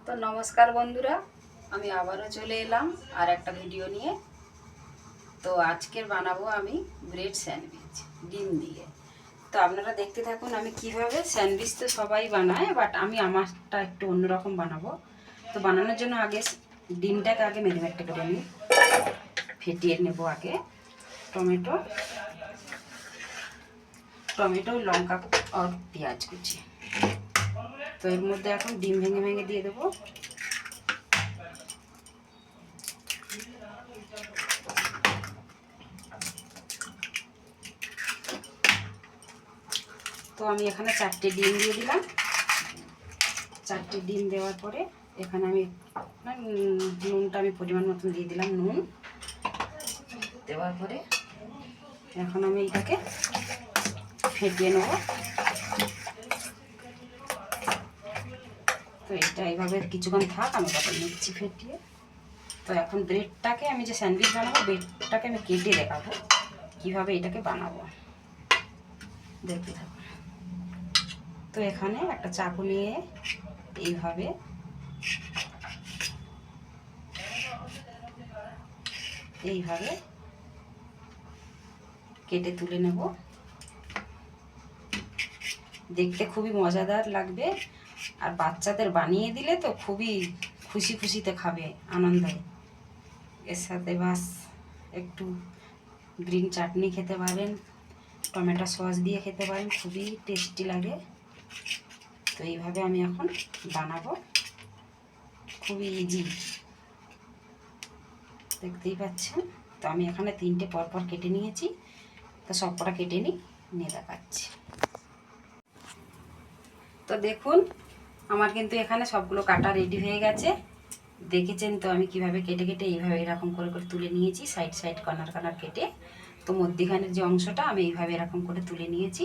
তো নমস্কার বন্ধুরা, আমি আবারও চলে এলাম আর একটা ভিডিও নিয়ে। তো আজকের বানাবো আমি ব্রেড স্যান্ডউইচ ডিম দিয়ে। তো আপনারা দেখতে থাকুন আমি কিভাবে। স্যান্ডউইচ তো সবাই বানায়, বাট আমি আমারটা একটু অন্যরকম বানাবো। তো বানানোর জন্য আগে ডিমটাকে আগে মেরিনেটটা করে নিই, ফেটিয়ে নেব আগে। টমেটো লঙ্কা আর পেঁয়াজ কুচি। তো এর মধ্যে এখন ডিম ভেঙে ভেঙে দিয়ে দেবো। তো আমি এখানে 4টে ডিম দিয়ে দিলাম। 4টে ডিম দেওয়ার পরে এখানে আমি নুনটা আমি পরিমাণ মতন দিয়ে দিলাম। নুন দেওয়ার পরে এখন আমি এটাকে ফেটিয়ে নেব। তো এটা এইভাবে কিছুক্ষণ থাক, আমি তারপর নিচ্ছি ফেটিয়ে। তো এখন ব্রেডটাকে আমি যে স্যান্ডউইচ বানাবো, ব্রেডটাকে আমি কেটে দেখাবো কীভাবে এটাকে বানাবো, দেখতে থাকবো। তো এখানে একটা চাকু নিয়ে এইভাবে কেটে তুলে নেব। দেখতে খুবই মজাদার লাগবে, আর বাচ্চাদের বানিয়ে দিলে তো খুবই খুশি খুশিতে খাবে, আনন্দে। এর সাথে বাস একটু গ্রিন চাটনি খেতে পারেন, টমেটো সস দিয়ে খেতে পারেন, খুবই টেস্টি লাগে। তো এইভাবে আমি এখন বানাবো, খুবই ইজি, দেখতেই পাচ্ছেন। তো আমি এখানে 3টে পরপর কেটে নিয়েছি। তো সবকটা কেটে নিয়ে দেখাচ্ছি। তো দেখুন আমার কিন্তু এখানে সবগুলো কাটা রেডি হয়ে গেছে। দেখেছেন তো আমি কিভাবে কেটে কেটে এইভাবে এরকম করে করে তুলে নিয়েছি, সাইড সাইড কর্নার কর্নার কেটে। তো মধ্যখানের যে অংশটা আমি এইভাবে এরকম করে তুলে নিয়েছি।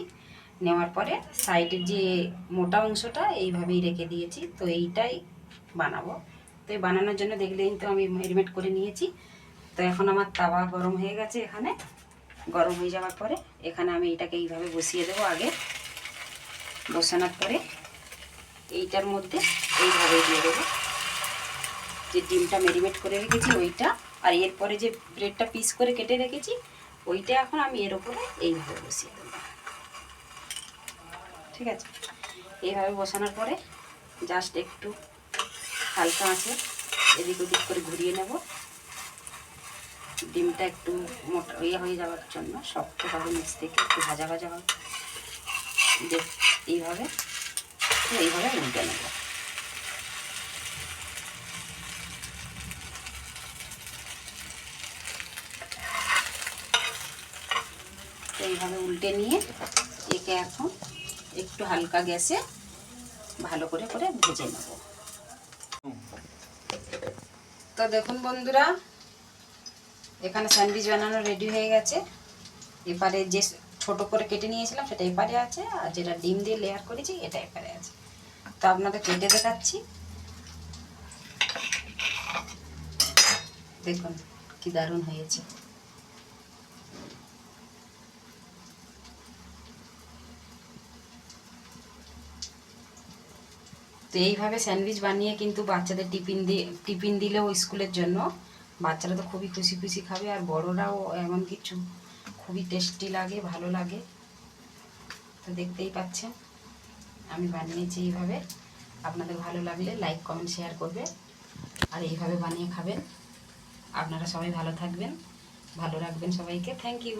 নেওয়ার পরে সাইডের যে মোটা অংশটা এইভাবেই রেখে দিয়েছি। তো এইটাই বানাবো। তো এই বানানোর জন্য দেখলেই তো আমি ম্যারিনেট করে নিয়েছি। তো এখন আমার তাওয়া গরম হয়ে গেছে। এখানে গরম হয়ে যাওয়ার পরে এখানে আমি এটাকে এইভাবে বসিয়ে দেবো। আগে বসানোর পরে এইটার মধ্যে এইভাবে দিয়ে দেবো যে ডিমটা ম্যারিনেট করে রেখেছি ওইটা, আর এরপরে যে ব্রেডটা পিস করে কেটে রেখেছি ওইটা এখন আমি এর উপরে এইভাবে বসিয়ে দেবো। ঠিক আছে, এইভাবে বসানোর পরে জাস্ট একটু হালকা আছে এদিক ওদিক করে ঘুরিয়ে নেব। ডিমটা একটু মোটা হয়ে যাওয়ার জন্য, শক্তভাবে নিচ থেকে একটু ভাজা ভাজা হবে। এইভাবে উল্টে নেব। এইভাবে উল্টে নিয়ে একে এখন একটু হালকা গ্যাসে ভালো করে ভেজে নেব। তো দেখুন বন্ধুরা, এখানে স্যান্ডউইচ বানানো রেডি হয়ে গেছে। এপারে যে ছোট করে কেটে নিয়েছিলাম সেটা এপারে আছে, আর যেটা ডিম দিয়ে লেয়ার করেছি এটা এপারে আছে। তো আপনাদের কেটে দেখাচ্ছি, দেখুন কি দারুণ হয়েছে। তো এইভাবে স্যান্ডউইচ বানিয়ে কিন্তু বাচ্চাদের টিফিন দিলেও স্কুলের জন্য বাচ্চারা তো খুবই খুশি খুশি খাবে, আর বড়রাও এমন কিছু খুবই টেস্টি লাগে, ভালো লাগে। তো দেখতেই পাচ্ছেন আমি বানিয়েছি এইভাবে। আপনাদের ভালো লাগলে লাইক কমেন্ট শেয়ার করবে, আর এইভাবে বানিয়ে খাবেন। আপনারা সবাই ভালো থাকবেন, ভালো রাখবেন সবাইকে। Thank you.